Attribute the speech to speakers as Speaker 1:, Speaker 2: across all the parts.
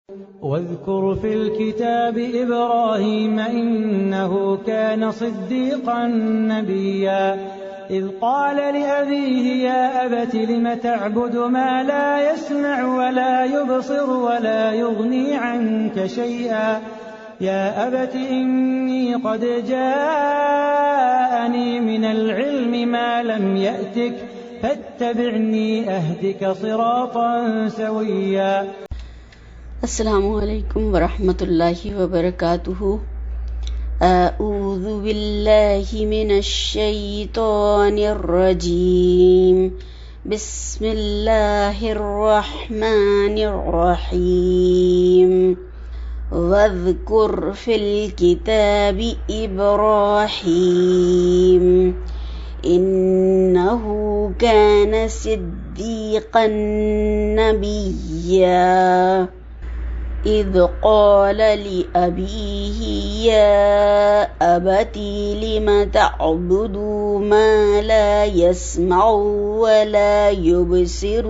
Speaker 1: واذكر في الكتاب إبراهيم إنه كان صديقا نبيا إذ قال لأبيه يا أبت لم تعبد ما لا يسمع ولا يبصر ولا يغني عنك شيئا يا أبت إني قد جاءني من العلم ما لم يأتك فاتبعني أهدك صراطا سويا.
Speaker 2: السلام علیکم ورحمۃ اللہ وبرکاتہ. اعوذ باللہ من الشیطان الرجیم. بسم اللہ الرحمن الرحیم. واذکر فی الکتاب ابراہیم انہ کان صدیقا نبیا اذ قال لأبيه يا أبت لم تعبد ما لا يسمع ولا يبصر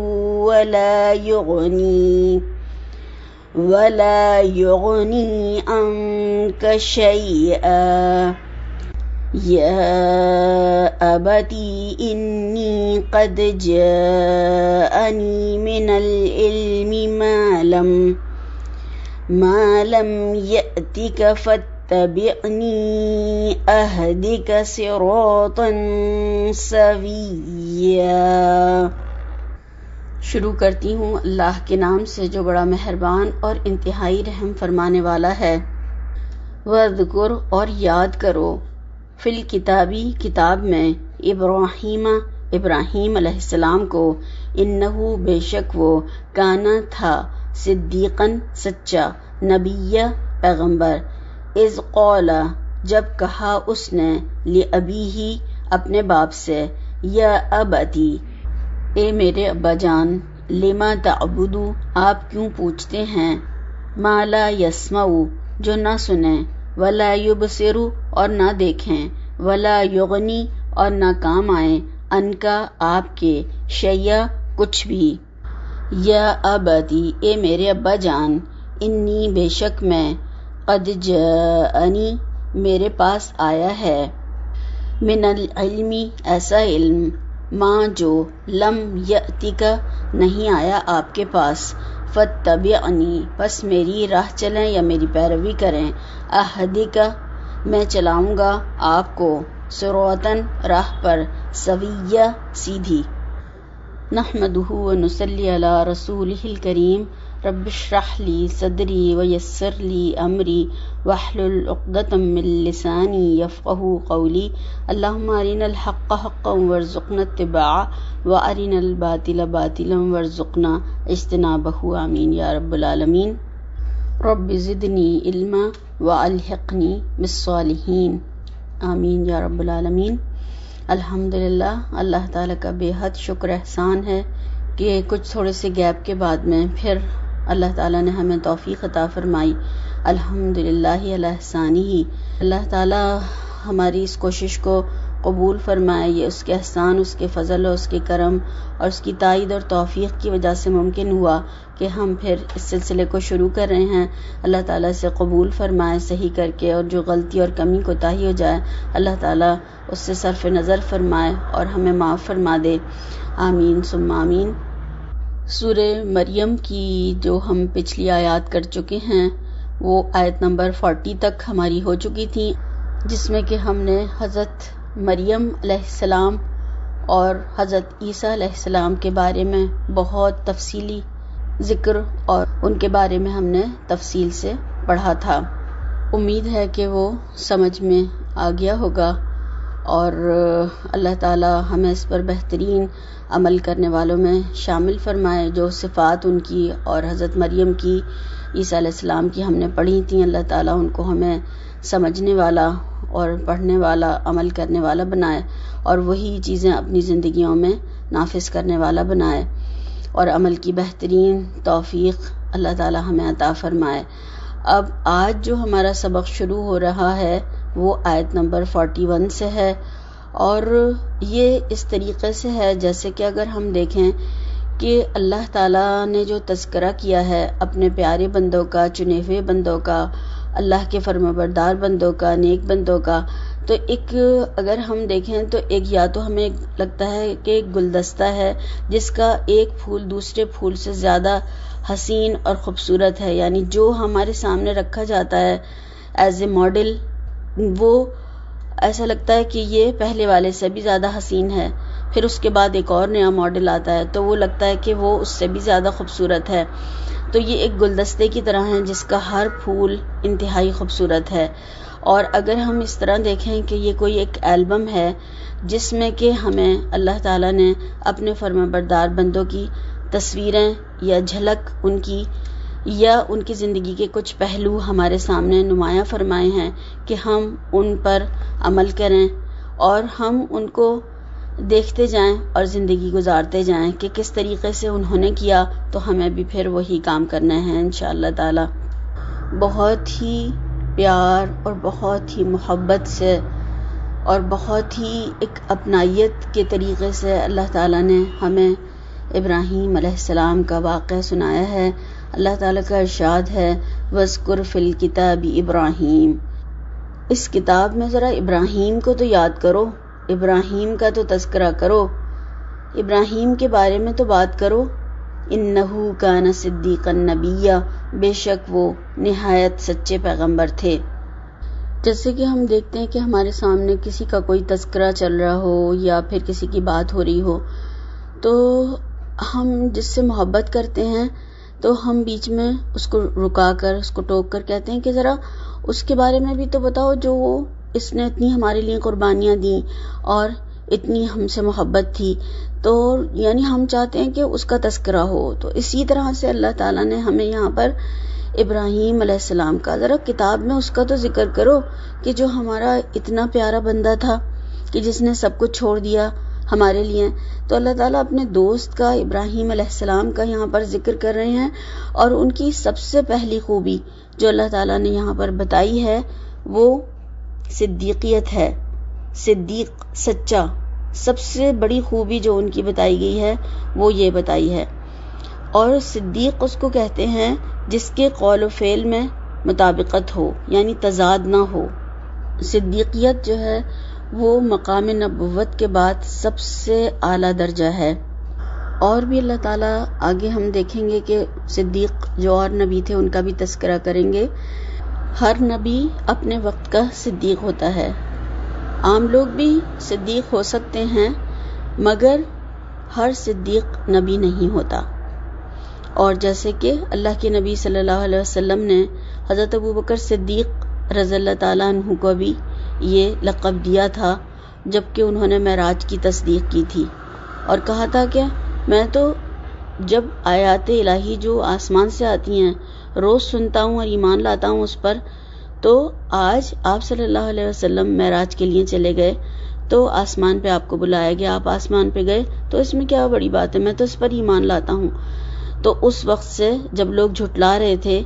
Speaker 2: ولا يغني عنك شيئا يا أبت إني قد جاءني من العلم ما لم يأتك فاتبعني أهدك صراطا سويا. شروع کرتی ہوں اللہ کے نام سے جو بڑا مہربان اور انتہائی رحم فرمانے والا ہے. وذکر اور یاد کرو فی الکتابی کتاب میں ابراہیم علیہ السلام کو انہو بے شک وہ کانا تھا صدیقاً سچا نبی پیغمبر اذ قال جب کہا اس نے لأبیہ اپنے باپ سے یا ابتی اے میرے ابا جان لما تعبدو آپ کیوں پوچھتے ہیں ما لا یسمع جو نہ سنیں ولا یبصر اور نہ دیکھیں ولا یغنی اور نہ کام آئیں ان کا آپ کے شیء کچھ بھی. یا ابتی اے میرے ابا جان انی بے شک میں قد جاءنی میرے پاس آیا ہے من العلم ایسا علم ماں جو لم یأتک نہیں آیا آپ کے پاس فاتبعنی پس میری راہ چلیں یا میری پیروی کریں اہدک میں چلاؤں گا آپ کو صراطاً راہ پر سویہ سیدھی. نحمدہ ونصلی علی رسولہ الکریم. رب اشرح لی صدری ویسر لی امری واحلل عقدۃ من لسانی یفقہوا قولی. اللہم ارنا الحق حقا وارزقنا اتباعہ وارنا الباطل باطلا وارزقنا اجتنابہ. آمین یا رب العالمین. رب زدنی علما والحقنی بالصالحین. آمین یا رب العالمین. الحمدللہ اللہ تعالیٰ کا بے حد شکر احسان ہے کہ کچھ تھوڑے سے گیپ کے بعد میں پھر اللہ تعالیٰ نے ہمیں توفیق عطا فرمائی. الحمدللہ علی احسانہ. اللہ تعالیٰ ہماری اس کوشش کو قبول فرمائے. یہ اس کے احسان، اس کے فضل اور اس کے کرم اور اس کی تائید اور توفیق کی وجہ سے ممکن ہوا کہ ہم پھر اس سلسلے کو شروع کر رہے ہیں. اللہ تعالیٰ سے قبول فرمائے صحیح کر کے، اور جو غلطی اور کمی کوتاہی ہو جائے اللہ تعالیٰ اس سے صرف نظر فرمائے اور ہمیں معاف فرما دے. آمین ثم آمین. سورہ مریم کی جو ہم پچھلی آیات کر چکے ہیں وہ آیت نمبر 40 تک ہماری ہو چکی تھی، جس میں کہ ہم نے حضرت مریم علیہ السلام اور حضرت عیسیٰ علیہ السلام کے بارے میں بہت تفصیلی ذکر اور ان کے بارے میں ہم نے تفصیل سے پڑھا تھا. امید ہے کہ وہ سمجھ میں آ گیا ہوگا اور اللہ تعالی ہمیں اس پر بہترین عمل کرنے والوں میں شامل فرمائے. جو صفات ان کی اور حضرت مریم کی، عیسیٰ علیہ السلام کی ہم نے پڑھی تھیں، اللہ تعالیٰ ان کو ہمیں سمجھنے والا اور پڑھنے والا، عمل کرنے والا بنائے اور وہی چیزیں اپنی زندگیوں میں نافذ کرنے والا بنائے اور عمل کی بہترین توفیق اللہ تعالیٰ ہمیں عطا فرمائے. اب آج جو ہمارا سبق شروع ہو رہا ہے وہ آیت نمبر 41 سے ہے اور یہ اس طریقے سے ہے جیسے کہ اگر ہم دیکھیں کہ اللہ تعالیٰ نے جو تذکرہ کیا ہے اپنے پیارے بندوں کا، چنے ہوئے بندوں کا، اللہ کے فرمانبردار بندوں کا، نیک بندوں کا، تو ایک اگر ہم دیکھیں تو ایک یا تو ہمیں لگتا ہے کہ ایک گلدستہ ہے جس کا ایک پھول دوسرے پھول سے زیادہ حسین اور خوبصورت ہے، یعنی جو ہمارے سامنے رکھا جاتا ہے ایز اے ماڈل، وہ ایسا لگتا ہے کہ یہ پہلے والے سے بھی زیادہ حسین ہے، پھر اس کے بعد ایک اور نیا ماڈل آتا ہے تو وہ لگتا ہے کہ وہ اس سے بھی زیادہ خوبصورت ہے۔ تو یہ ایک گلدستے کی طرح ہے جس کا ہر پھول انتہائی خوبصورت ہے۔ اور اگر ہم اس طرح دیکھیں کہ یہ کوئی ایک البم ہے جس میں کہ ہمیں اللہ تعالیٰ نے اپنے فرمانبردار بندوں کی تصویریں یا جھلک ان کی زندگی کے کچھ پہلو ہمارے سامنے نمایاں فرمائے ہیں کہ ہم ان پر عمل کریں اور ہم ان کو دیکھتے جائیں اور زندگی گزارتے جائیں کہ کس طریقے سے انہوں نے کیا، تو ہمیں بھی پھر وہی کام کرنا ہے انشاءاللہ تعالی۔ بہت ہی پیار اور بہت ہی محبت سے اور بہت ہی ایک اپنائیت کے طریقے سے اللہ تعالیٰ نے ہمیں ابراہیم علیہ السلام کا واقعہ سنایا ہے۔ اللہ تعالیٰ کا ارشاد ہے وَاذْكُرْ فِي الْكِتَابِ ابراہیم، اس کتاب میں ذرا ابراہیم کو تو یاد کرو، ابراہیم کا تو تذکرہ کرو، ابراہیم کے بارے میں تو بات کرو۔ اِنَّهُ كَانَ صِدِّيقًا نَبِيًّا، بے شک وہ نہایت سچے پیغمبر تھے۔ جیسے کہ ہم دیکھتے ہیں کہ ہمارے سامنے کسی کا کوئی تذکرہ چل رہا ہو یا پھر کسی کی بات ہو رہی ہو تو ہم جس سے محبت کرتے ہیں تو ہم بیچ میں اس کو رکا کر اس کو ٹوک کر کہتے ہیں کہ ذرا اس کے بارے میں بھی تو بتاؤ جو اس نے اتنی ہمارے لیے قربانیاں دیں اور اتنی ہم سے محبت تھی، تو یعنی ہم چاہتے ہیں کہ اس کا تذکرہ ہو۔ تو اسی طرح سے اللہ تعالیٰ نے ہمیں یہاں پر ابراہیم علیہ السلام کا ذرا کتاب میں اس کا تو ذکر کرو کہ جو ہمارا اتنا پیارا بندہ تھا کہ جس نے سب کچھ چھوڑ دیا ہمارے لیے۔ تو اللہ تعالیٰ اپنے دوست کا، ابراہیم علیہ السلام کا یہاں پر ذکر کر رہے ہیں، اور ان کی سب سے پہلی خوبی جو اللہ تعالیٰ نے یہاں پر بتائی ہے وہ صدیقیت ہے۔ صدیق، سچا، سب سے بڑی خوبی جو ان کی بتائی گئی ہے وہ یہ بتائی ہے۔ اور صدیق اس کو کہتے ہیں جس کے قول و فعل میں مطابقت ہو، یعنی تضاد نہ ہو۔ صدیقیت جو ہے وہ مقام نبوت کے بعد سب سے اعلیٰ درجہ ہے۔ اور بھی اللہ تعالیٰ آگے ہم دیکھیں گے کہ صدیق جو اور نبی تھے ان کا بھی تذکرہ کریں گے۔ ہر نبی اپنے وقت کا صدیق ہوتا ہے۔ عام لوگ بھی صدیق ہو سکتے ہیں مگر ہر صدیق نبی نہیں ہوتا۔ اور جیسے کہ اللہ کے نبی صلی اللہ علیہ وسلم نے حضرت ابوبکر صدیق رضی اللہ تعالیٰ عنہ کو بھی یہ لقب دیا تھا جبکہ انہوں نے معراج کی تصدیق کی تھی، اور کہا تھا کہ میں تو جب آیات الہی جو آسمان سے آتی ہیں روز سنتا ہوں اور ایمان لاتا ہوں اس پر، تو آج آپ صلی اللہ علیہ وسلم معراج کے لیے چلے گئے تو آسمان پہ آپ کو بلایا گیا، آپ آسمان پہ گئے تو اس میں کیا بڑی بات ہے، میں تو اس پر ایمان لاتا ہوں۔ تو اس وقت سے جب لوگ جھٹلا رہے تھے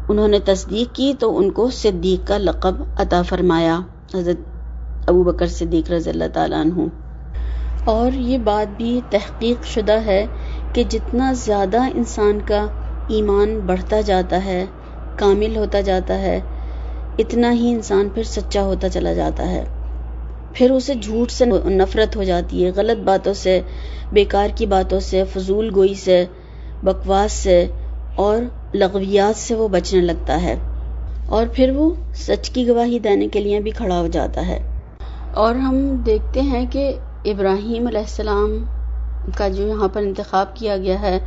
Speaker 2: انہوں نے تصدیق کی تو ان کو صدیق کا لقب عطا فرمایا حضرت ابوبکر صدیق رضی اللہ تعالیٰ عنہ۔ اور یہ بات بھی تحقیق شدہ ہے کہ جتنا زیادہ انسان کا ایمان بڑھتا جاتا ہے، کامل ہوتا جاتا ہے، اتنا ہی انسان پھر سچا ہوتا چلا جاتا ہے، پھر اسے جھوٹ سے نفرت ہو جاتی ہے، غلط باتوں سے، بیکار کی باتوں سے، فضول گوئی سے، بکواس سے اور لغویات سے وہ بچنے لگتا ہے، اور پھر وہ سچ کی گواہی دینے کے لیے بھی کھڑا ہو جاتا ہے۔ اور ہم دیکھتے ہیں کہ ابراہیم علیہ السلام کا جو یہاں پر انتخاب کیا گیا ہے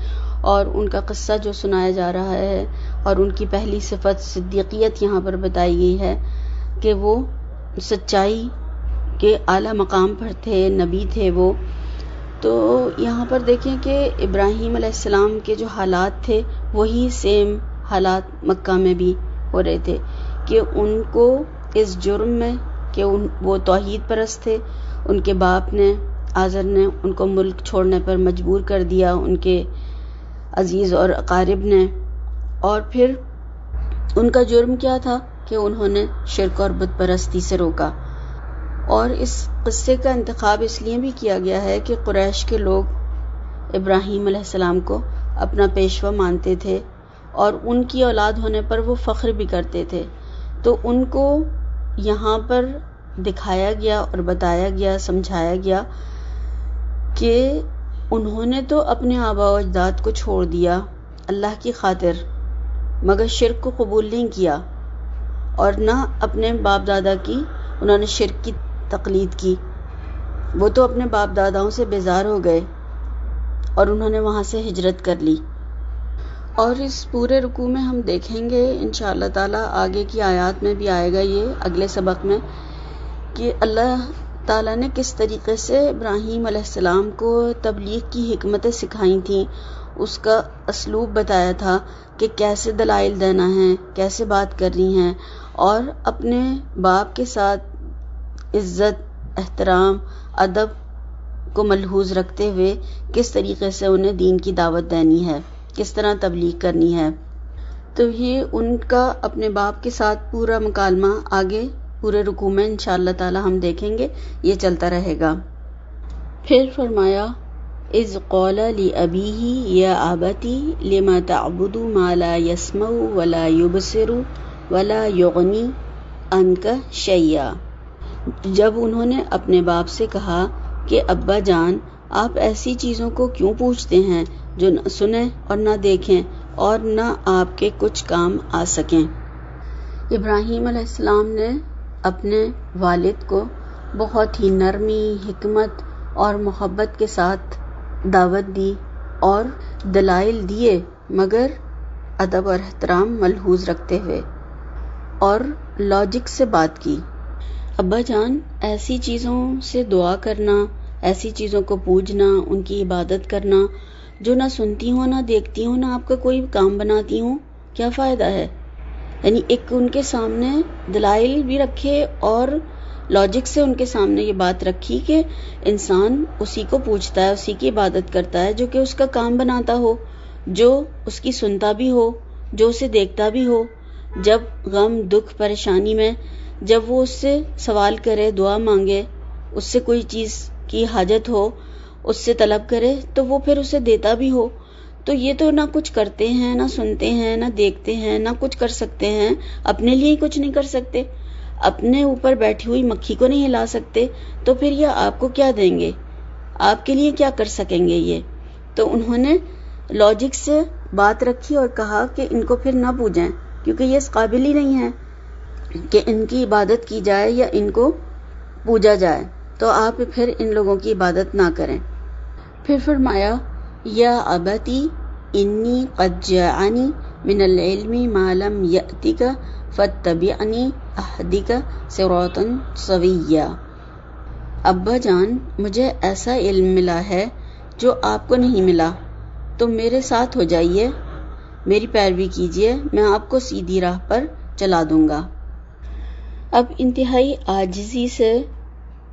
Speaker 2: اور ان کا قصہ جو سنایا جا رہا ہے اور ان کی پہلی صفت صدیقیت یہاں پر بتائی گئی ہے کہ وہ سچائی کے اعلیٰ مقام پر تھے، نبی تھے وہ۔ تو یہاں پر دیکھیں کہ ابراہیم علیہ السلام کے جو حالات تھے وہی سیم حالات مکہ میں بھی ہو رہے تھے کہ ان کو اس جرم میں کہ وہ توحید پرست تھے، ان کے باپ نے آزر نے ان کو ملک چھوڑنے پر مجبور کر دیا، ان کے عزیز اور اقارب نے، اور پھر ان کا جرم کیا تھا کہ انہوں نے شرک اور بت پرستی سے روکا۔ اور اس قصے کا انتخاب اس لیے بھی کیا گیا ہے کہ قریش کے لوگ ابراہیم علیہ السلام کو اپنا پیشوا مانتے تھے اور ان کی اولاد ہونے پر وہ فخر بھی کرتے تھے، تو ان کو یہاں پر دکھایا گیا اور بتایا گیا، سمجھایا گیا کہ انہوں نے تو اپنے آباء و اجداد کو چھوڑ دیا اللہ کی خاطر، مگر شرک کو قبول نہیں کیا، اور نہ اپنے باپ دادا کی انہوں نے شرک کی تقلید کی۔ وہ تو اپنے باپ داداؤں سے بیزار ہو گئے اور انہوں نے وہاں سے ہجرت کر لی۔ اور اس پورے رکوع میں ہم دیکھیں گے انشاءاللہ تعالی، آگے کی آیات میں بھی آئے گا یہ اگلے سبق میں، کہ اللہ تعالیٰ نے کس طریقے سے ابراہیم علیہ السلام کو تبلیغ کی حکمتیں سکھائی تھیں، اس کا اسلوب بتایا تھا کہ کیسے دلائل دینا ہے، کیسے بات کرنی ہے، اور اپنے باپ کے ساتھ عزت، احترام، ادب کو ملحوظ رکھتے ہوئے کس طریقے سے انہیں دین کی دعوت دینی ہے، کس طرح تبلیغ کرنی ہے۔ تو یہ ان کا اپنے باپ کے ساتھ پورا مکالمہ آگے پورے رکوع میں انشاءاللہ تعالی ہم دیکھیں گے، یہ چلتا رہے گا۔ پھر فرمایا اذ قال لأبیہ یا ابتی لم تعبد ما لا يسمع ولا يبصر ولا يغنی عنک شیئا۔ جب انہوں نے اپنے باپ سے کہا کہ ابا جان، آپ ایسی چیزوں کو کیوں پوچھتے ہیں جو نہ سنیں اور نہ دیکھیں اور نہ آپ کے کچھ کام آ سکیں۔ ابراہیم علیہ السلام نے اپنے والد کو بہت ہی نرمی، حکمت اور محبت کے ساتھ دعوت دی اور دلائل دیے، مگر ادب اور احترام ملحوظ رکھتے ہوئے، اور لاجک سے بات کی۔ ابا جان، ایسی چیزوں سے دعا کرنا، ایسی چیزوں کو پوجنا، ان کی عبادت کرنا جو نہ سنتی ہوں نہ دیکھتی ہوں نہ آپ کا کوئی کام بناتی ہوں، کیا فائدہ ہے؟ یعنی ایک ان کے سامنے دلائل بھی رکھے اور لاجک سے ان کے سامنے یہ بات رکھی کہ انسان اسی کو پوجتا ہے، اسی کی عبادت کرتا ہے جو کہ اس کا کام بناتا ہو، جو اس کی سنتا بھی ہو، جو اسے دیکھتا بھی ہو، جب غم، دکھ، پریشانی میں جب وہ اس سے سوال کرے، دعا مانگے، اس سے کوئی چیز کی حاجت ہو، اس سے طلب کرے تو وہ پھر اسے دیتا بھی ہو۔ تو یہ تو نہ کچھ کرتے ہیں، نہ سنتے ہیں، نہ دیکھتے ہیں، نہ کچھ کر سکتے ہیں، اپنے لیے ہی کچھ نہیں کر سکتے، اپنے اوپر بیٹھی ہوئی مکھی کو نہیں ہلا سکتے، تو پھر یہ آپ کو کیا دیں گے؟ آپ کے لیے کیا کر سکیں گے یہ؟ تو انہوں نے لاجک سے بات رکھی اور کہا کہ ان کو پھر نہ پوجیں، کیونکہ یہ اس قابل ہی نہیں ہے کہ ان کی عبادت کی جائے یا ان کو پوجا جائے، تو آپ پھر ان لوگوں کی عبادت نہ کریں۔ پھر فرمایا یا ابتی انی قد جاءنی من العلم ما لم یأتک فاتبعنی اہدک صراطا سویا۔ ابا جان، مجھے ایسا علم ملا ہے جو آپ کو نہیں ملا، تو میرے ساتھ ہو جائیے، میری پیروی کیجیے، میں آپ کو سیدھی راہ پر چلا دوں گا۔ اب انتہائی عاجزی سے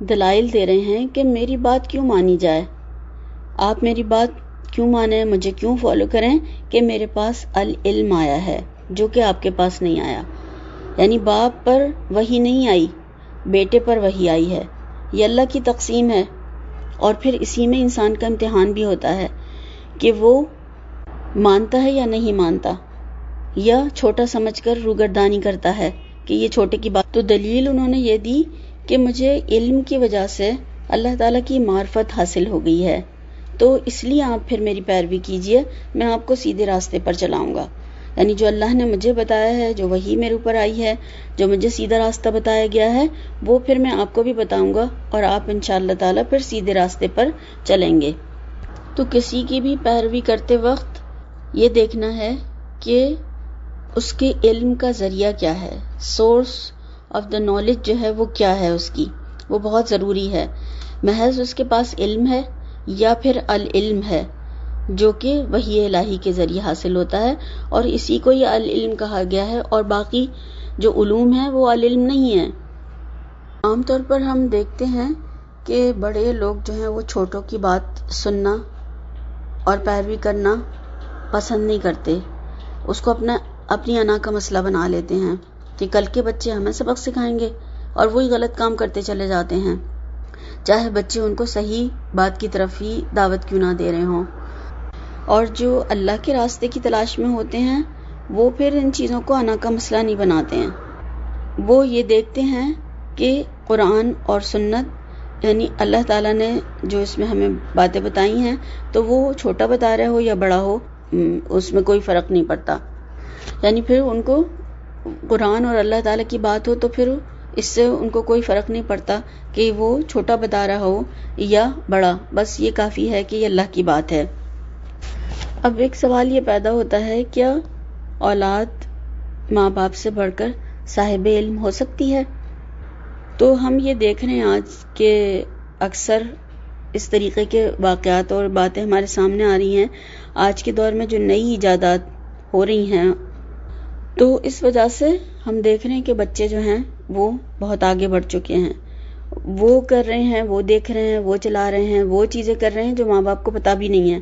Speaker 2: دلائل دے رہے ہیں کہ میری بات کیوں مانی جائے، آپ میری بات کیوں مانیں، مجھے کیوں فالو کریں کہ میرے پاس العلم آیا ہے جو کہ آپ کے پاس نہیں آیا۔ یعنی باپ پر وحی نہیں آئی، بیٹے پر وحی آئی ہے، یہ اللہ کی تقسیم ہے، اور پھر اسی میں انسان کا امتحان بھی ہوتا ہے کہ وہ مانتا ہے یا نہیں مانتا، یا چھوٹا سمجھ کر روگردانی کرتا ہے کہ یہ چھوٹے کی بات۔ تو دلیل انہوں نے یہ دی کہ مجھے علم کی وجہ سے اللہ تعالیٰ کی معرفت حاصل ہو گئی ہے، تو اس لیے آپ پھر میری پیروی کیجئے، میں آپ کو سیدھے راستے پر چلاؤں گا۔ یعنی جو اللہ نے مجھے بتایا ہے، جو وحی میرے اوپر آئی ہے، جو مجھے سیدھا راستہ بتایا گیا ہے، وہ پھر میں آپ کو بھی بتاؤں گا، اور آپ انشاءاللہ تعالیٰ پھر سیدھے راستے پر چلیں گے۔ تو کسی کی بھی پیروی کرتے وقت یہ دیکھنا ہے کہ اس کے علم کا ذریعہ کیا ہے، سورس آف دا نالج جو ہے وہ کیا ہے، اس کی وہ بہت ضروری ہے۔ محض اس کے پاس علم ہے یا پھر العلم ہے جو کہ وحی الہی کے ذریعے حاصل ہوتا ہے، اور اسی کو یہ العلم کہا گیا ہے، اور باقی جو علوم ہیں وہ العلم نہیں ہے۔ عام طور پر ہم دیکھتے ہیں کہ بڑے لوگ جو ہیں وہ چھوٹوں کی بات سننا اور پیروی کرنا پسند نہیں کرتے، اس کو اپنی انا کا مسئلہ بنا لیتے ہیں کہ کل کے بچے ہمیں سبق سکھائیں گے، اور وہی غلط کام کرتے چلے جاتے ہیں، چاہے بچے ان کو صحیح بات کی طرف ہی دعوت کیوں نہ دے رہے ہوں۔ اور جو اللہ کے راستے کی تلاش میں ہوتے ہیں وہ پھر ان چیزوں کو انا کا مسئلہ نہیں بناتے ہیں. وہ یہ دیکھتے ہیں کہ قرآن اور سنت یعنی اللہ تعالیٰ نے جو اس میں ہمیں باتیں بتائی ہیں تو وہ چھوٹا بتا رہا ہو یا بڑا ہو اس میں کوئی فرق نہیں پڑتا. یعنی پھر ان کو قرآن اور اللہ تعالیٰ کی بات ہو تو پھر اس سے ان کو کوئی فرق نہیں پڑتا کہ وہ چھوٹا بتا رہا ہو یا بڑا، بس یہ کافی ہے کہ یہ اللہ کی بات ہے. اب ایک سوال یہ پیدا ہوتا ہے، کیا اولاد ماں باپ سے بڑھ کر صاحب علم ہو سکتی ہے؟ تو ہم یہ دیکھ رہے ہیں آج کہ اکثر اس طریقے کے واقعات اور باتیں ہمارے سامنے آ رہی ہیں آج کے دور میں جو نئی ایجادات ہو رہی ہیں، تو اس وجہ سے ہم دیکھ رہے ہیں کہ بچے جو ہیں وہ بہت آگے بڑھ چکے ہیں. وہ کر رہے ہیں، وہ دیکھ رہے ہیں، وہ چلا رہے ہیں، وہ چیزیں کر رہے ہیں جو ماں باپ کو پتہ بھی نہیں ہے.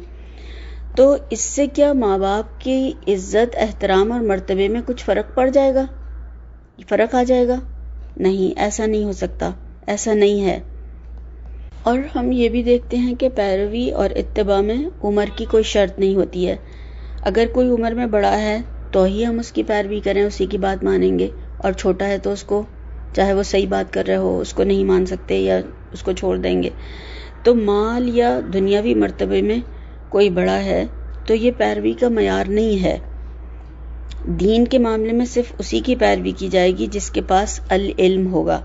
Speaker 2: تو اس سے کیا ماں باپ کی عزت، احترام اور مرتبے میں کچھ فرق پڑ جائے گا؟ فرق آ جائے گا؟ نہیں، ایسا نہیں ہو سکتا، ایسا نہیں ہے. اور ہم یہ بھی دیکھتے ہیں کہ پیروی اور اتباع میں عمر کی کوئی شرط نہیں ہوتی ہے. اگر کوئی عمر میں بڑا ہے تو ہی ہم اس کی پیروی کریں، اسی کی بات مانیں گے، اور چھوٹا ہے تو اس کو چاہے وہ صحیح بات کر رہے ہو اس کو نہیں مان سکتے یا اس کو چھوڑ دیں گے. تو مال یا دنیاوی مرتبے میں کوئی بڑا ہے تو یہ پیروی کا معیار نہیں ہے. دین کے معاملے میں صرف اسی کی پیروی کی جائے گی جس کے پاس العلم ہوگا،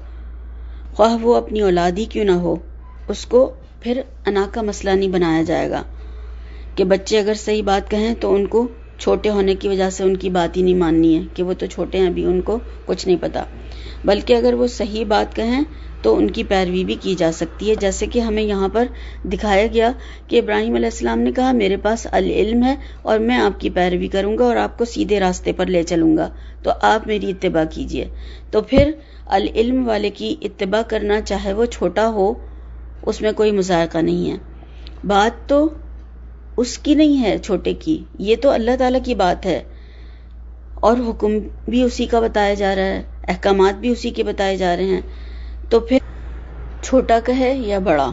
Speaker 2: خواہ وہ اپنی اولاد ہی کیوں نہ ہو. اس کو پھر انا کا مسئلہ نہیں بنایا جائے گا کہ بچے اگر صحیح بات کہیں تو ان کو چھوٹے ہونے کی وجہ سے ان کی بات ہی نہیں ماننی ہے کہ وہ تو چھوٹے ہیں ابھی ان کو کچھ نہیں پتا، بلکہ اگر وہ صحیح بات کہیں تو ان کی پیروی بھی کی جا سکتی ہے. جیسے کہ ہمیں یہاں پر دکھایا گیا کہ ابراہیم علیہ السلام نے کہا میرے پاس العلم ہے اور میں آپ کی پیروی کروں گا اور آپ کو سیدھے راستے پر لے چلوں گا، تو آپ میری اتباع کیجئے. تو پھر العلم والے کی اتباع کرنا چاہے وہ چھوٹا ہو اس میں کوئی مذائقہ نہیں ہے. بات تو اس کی نہیں ہے چھوٹے کی، یہ تو اللہ تعالیٰ کی بات ہے اور حکم بھی اسی کا بتایا جا رہا ہے، احکامات بھی اسی کے بتائے جا رہے ہیں. تو پھر چھوٹا کہے یا بڑا،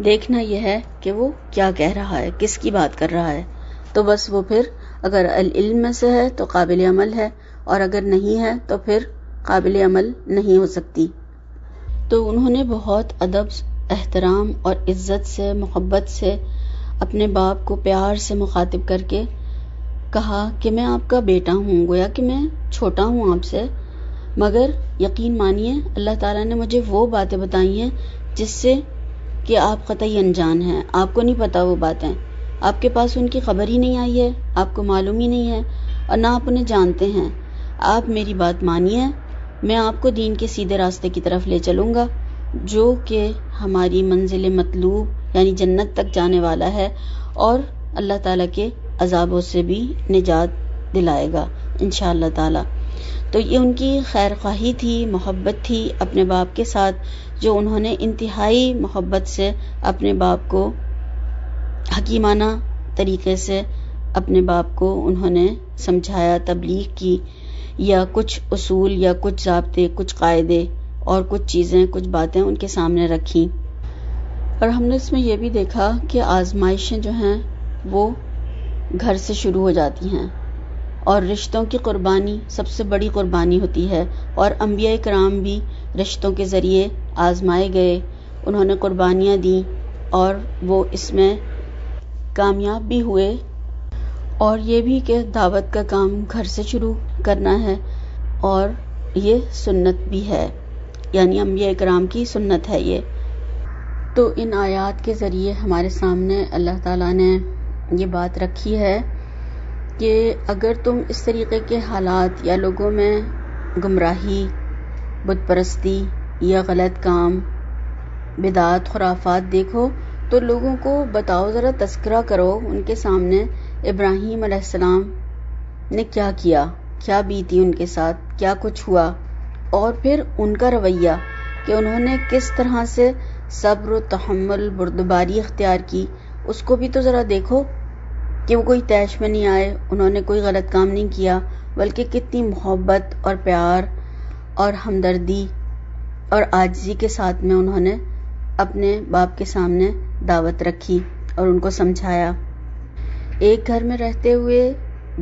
Speaker 2: دیکھنا یہ ہے کہ وہ کیا کہہ رہا ہے، کس کی بات کر رہا ہے. تو بس وہ پھر اگر العلم میں سے ہے تو قابل عمل ہے، اور اگر نہیں ہے تو پھر قابل عمل نہیں ہو سکتی. تو انہوں نے بہت ادب، احترام اور عزت سے، محبت سے اپنے باپ کو پیار سے مخاطب کر کے کہا کہ میں آپ کا بیٹا ہوں، گویا کہ میں چھوٹا ہوں آپ سے، مگر یقین مانیے اللہ تعالیٰ نے مجھے وہ باتیں بتائی ہیں جس سے کہ آپ قطعی انجان ہیں، آپ کو نہیں پتا وہ باتیں، آپ کے پاس ان کی خبر ہی نہیں آئی ہے، آپ کو معلوم ہی نہیں ہے اور نہ آپ انہیں جانتے ہیں. آپ میری بات مانیے، میں آپ کو دین کے سیدھے راستے کی طرف لے چلوں گا جو کہ ہماری منزل مطلوب یعنی جنت تک جانے والا ہے، اور اللہ تعالیٰ کے عذابوں سے بھی نجات دلائے گا انشاءاللہ تعالیٰ. تو یہ ان کی خیر خواہی تھی، محبت تھی اپنے باپ کے ساتھ، جو انہوں نے انتہائی محبت سے اپنے باپ کو حکیمانہ طریقے سے اپنے باپ کو انہوں نے سمجھایا، تبلیغ کی، یا کچھ اصول یا کچھ ضابطے، کچھ قاعدے اور کچھ چیزیں، کچھ باتیں ان کے سامنے رکھیں. اور ہم نے اس میں یہ بھی دیکھا کہ آزمائشیں جو ہیں وہ گھر سے شروع ہو جاتی ہیں، اور رشتوں کی قربانی سب سے بڑی قربانی ہوتی ہے، اور انبیاء کرام بھی رشتوں کے ذریعے آزمائے گئے، انہوں نے قربانیاں دیں اور وہ اس میں کامیاب بھی ہوئے. اور یہ بھی کہ دعوت کا کام گھر سے شروع کرنا ہے، اور یہ سنت بھی ہے، یعنی انبیاء کرام کی سنت ہے یہ. تو ان آیات کے ذریعے ہمارے سامنے اللہ تعالیٰ نے یہ بات رکھی ہے کہ اگر تم اس طریقے کے حالات یا لوگوں میں گمراہی، بت پرستی یا غلط کام، بدعات، خرافات دیکھو تو لوگوں کو بتاؤ، ذرا تذکرہ کرو ان کے سامنے ابراہیم علیہ السلام نے کیا کیا، کیا بیتی ان کے ساتھ، کیا کچھ ہوا، اور پھر ان کا رویہ کہ انہوں نے کس طرح سے صبر و تحمل، بردباری اختیار کی، اس کو بھی تو ذرا دیکھو کہ وہ کوئی طیش میں نہیں آئے، انہوں نے کوئی غلط کام نہیں کیا، بلکہ کتنی محبت اور پیار اور ہمدردی اور عاجزی کے ساتھ میں انہوں نے اپنے باپ کے سامنے دعوت رکھی اور ان کو سمجھایا. ایک گھر میں رہتے ہوئے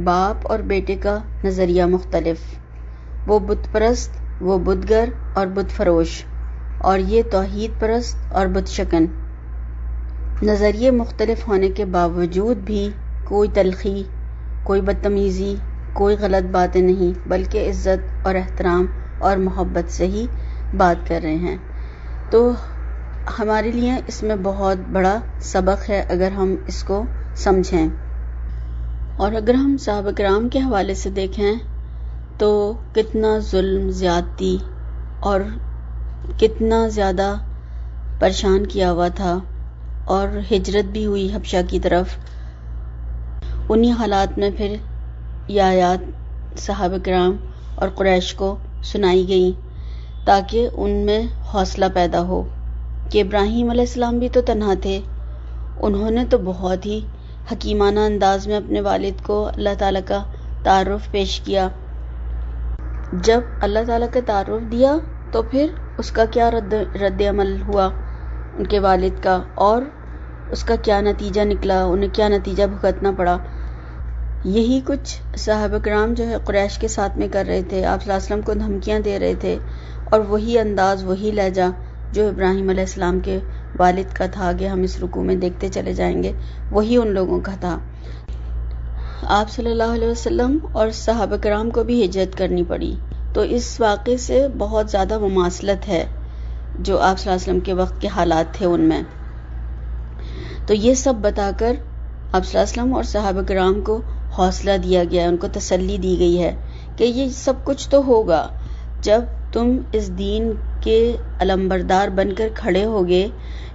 Speaker 2: باپ اور بیٹے کا نظریہ مختلف، وہ بت پرست، وہ بتگر اور بت فروش، اور یہ توحید پرست اور بت شکن۔ نظریے مختلف ہونے کے باوجود بھی کوئی تلخی، کوئی بدتمیزی، کوئی غلط باتیں نہیں، بلکہ عزت اور احترام اور محبت سے ہی بات کر رہے ہیں۔ تو ہمارے لیے اس میں بہت بڑا سبق ہے اگر ہم اس کو سمجھیں۔ اور اگر ہم صحابہ کرام کے حوالے سے دیکھیں تو کتنا ظلم، زیادتی اور کتنا زیادہ پریشان کیا ہوا تھا، اور ہجرت بھی ہوئی حبشہ کی طرف۔ انہی حالات میں پھر یہ آیات صحابہ کرام اور قریش کو سنائی گئی تاکہ ان میں حوصلہ پیدا ہو کہ ابراہیم علیہ السلام بھی تو تنہا تھے، انہوں نے تو بہت ہی حکیمانہ انداز میں اپنے والد کو اللہ تعالیٰ کا تعارف پیش کیا۔ جب اللہ تعالیٰ کا تعارف دیا تو پھر اس کا کیا رد عمل ہوا ان کے والد کا، اور اس کا کیا نتیجہ نکلا، انہیں کیا نتیجہ بھگتنا پڑا۔ یہی کچھ صحابہ کرام جو ہے قریش کے ساتھ میں کر رہے تھے، آپ صلی اللہ علیہ وسلم کو دھمکیاں دے رہے تھے، اور وہی انداز، وہی لہجہ جو ابراہیم علیہ السلام کے والد کا تھا، کہ ہم اس رکوع میں دیکھتے چلے جائیں گے، وہی ان لوگوں کا تھا۔ آپ صلی اللہ علیہ وسلم اور صحابہ کرام کو بھی ہجرت کرنی پڑی، تو اس واقعے سے بہت زیادہ مماثلت ہے جو آپ صلی اللہ علیہ وسلم کے وقت کے حالات تھے ان میں۔ تو یہ سب بتا کر آپ صلی اللہ علیہ وسلم اور صحابہ کرام کو حوصلہ دیا گیا ہے، ان کو تسلی دی گئی ہے کہ یہ سب کچھ تو ہوگا، جب تم اس دین کے علمبردار بن کر کھڑے ہوگے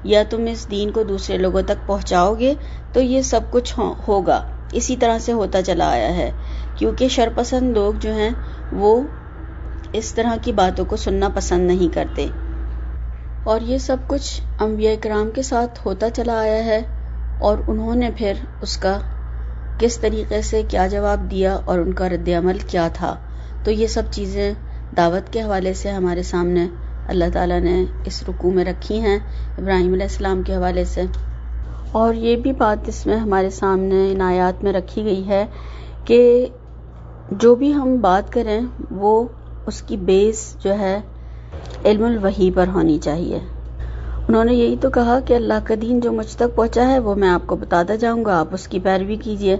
Speaker 2: یا تم اس دین کو دوسرے لوگوں تک پہنچاؤ گے تو یہ سب کچھ ہوگا۔ اسی طرح سے ہوتا چلا آیا ہے، کیونکہ شرپسند لوگ جو ہیں وہ اس طرح کی باتوں کو سننا پسند نہیں کرتے، اور یہ سب کچھ انبیاء کرام کے ساتھ ہوتا چلا آیا ہے، اور انہوں نے پھر اس کا کس طریقے سے کیا جواب دیا اور ان کا رد عمل کیا تھا۔ تو یہ سب چیزیں دعوت کے حوالے سے ہمارے سامنے اللہ تعالیٰ نے اس رکوع میں رکھی ہیں ابراہیم علیہ السلام کے حوالے سے، اور یہ بھی بات اس میں ہمارے سامنے ان آیات میں رکھی گئی ہے کہ جو بھی ہم بات کریں وہ اس کی بیس جو ہے علم الوحی پر ہونی چاہیے۔ انہوں نے یہی تو کہا کہ اللہ کا دین جو مجھ تک پہنچا ہے وہ میں آپ کو بتاتا جاؤں گا، آپ اس کی پیروی کیجئے۔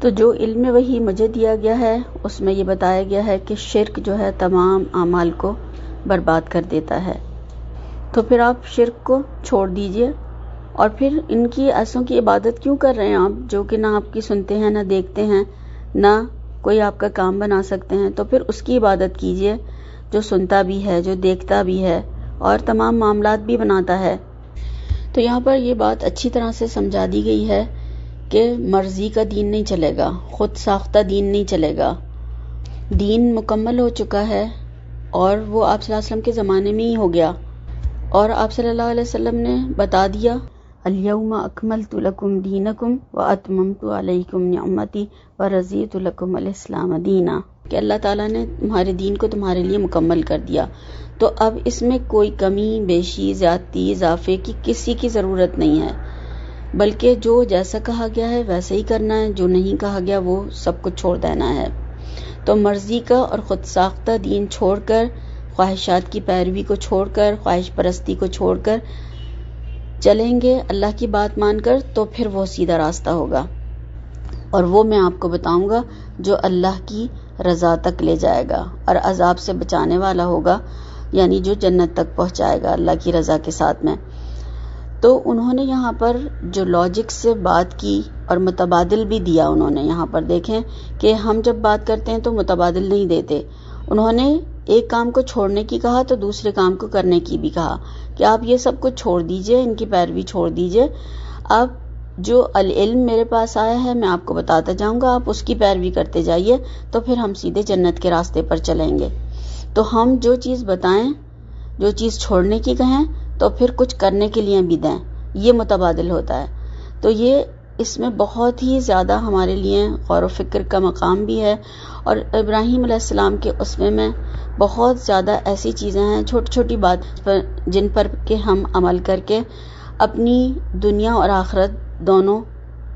Speaker 2: تو جو علم وحی مجھے دیا گیا ہے اس میں یہ بتایا گیا ہے کہ شرک جو ہے تمام اعمال کو برباد کر دیتا ہے، تو پھر آپ شرک کو چھوڑ دیجئے، اور پھر ان کی ایسوں کی عبادت کیوں کر رہے ہیں آپ جو کہ نہ آپ کی سنتے ہیں، نہ دیکھتے ہیں، نہ کوئی آپ کا کام بنا سکتے ہیں، تو پھر اس کی عبادت کیجئے جو سنتا بھی ہے، جو دیکھتا بھی ہے، اور تمام معاملات بھی بناتا ہے۔ تو یہاں پر یہ بات اچھی طرح سے سمجھا دی گئی ہے کہ مرضی کا دین نہیں چلے گا، خود ساختہ دین نہیں چلے گا۔ دین مکمل ہو چکا ہے، اور وہ آپ صلی اللہ علیہ وسلم کے زمانے میں ہی ہو گیا، اور آپ صلی اللہ علیہ وسلم نے بتا دیا الیوم اکملت لکم دینکم واتممت علیکم نعمتی ورضیت لکم الاسلام دینا، کہ اللہ تعالیٰ نے تمہارے دین کو تمہارے لیے مکمل کر دیا۔ تو اب اس میں کوئی کمی، بیشی، زیادتی، اضافے کی کسی کی ضرورت نہیں ہے، بلکہ جو جیسا کہا گیا ہے ویسے ہی کرنا ہے، جو نہیں کہا گیا وہ سب کچھ چھوڑ دینا ہے۔ تو مرضی کا اور خود ساختہ دین چھوڑ کر، خواہشات کی پیروی کو چھوڑ کر، خواہش پرستی کو چھوڑ کر چلیں گے اللہ کی بات مان کر، تو پھر وہ سیدھا راستہ ہوگا، اور وہ میں آپ کو بتاؤں گا جو اللہ کی رضا تک لے جائے گا اور عذاب سے بچانے والا ہوگا، یعنی جو جنت تک پہنچائے گا اللہ کی رضا کے ساتھ میں۔ تو انہوں نے یہاں پر جو لاجک سے بات کی اور متبادل بھی دیا، انہوں نے یہاں پر دیکھیں کہ ہم جب بات کرتے ہیں تو متبادل نہیں دیتے، انہوں نے ایک کام کو چھوڑنے کی کہا تو دوسرے کام کو کرنے کی بھی کہا کہ آپ یہ سب کچھ چھوڑ دیجئے، ان کی پیروی چھوڑ دیجئے، اب جو العلم میرے پاس آیا ہے میں آپ کو بتاتا جاؤں گا، آپ اس کی پیروی کرتے جائیے، تو پھر ہم سیدھے جنت کے راستے پر چلیں گے۔ تو ہم جو چیز بتائیں، جو چیز چھوڑنے کی کہیں، تو پھر کچھ کرنے کے لیے بھی دیں، یہ متبادل ہوتا ہے۔ تو یہ اس میں بہت ہی زیادہ ہمارے لیے غور و فکر کا مقام بھی ہے، اور ابراہیم علیہ السلام کے اسوے میں بہت زیادہ ایسی چیزیں ہیں، چھوٹی چھوٹی بات جن پر کہ ہم عمل کر کے اپنی دنیا اور آخرت دونوں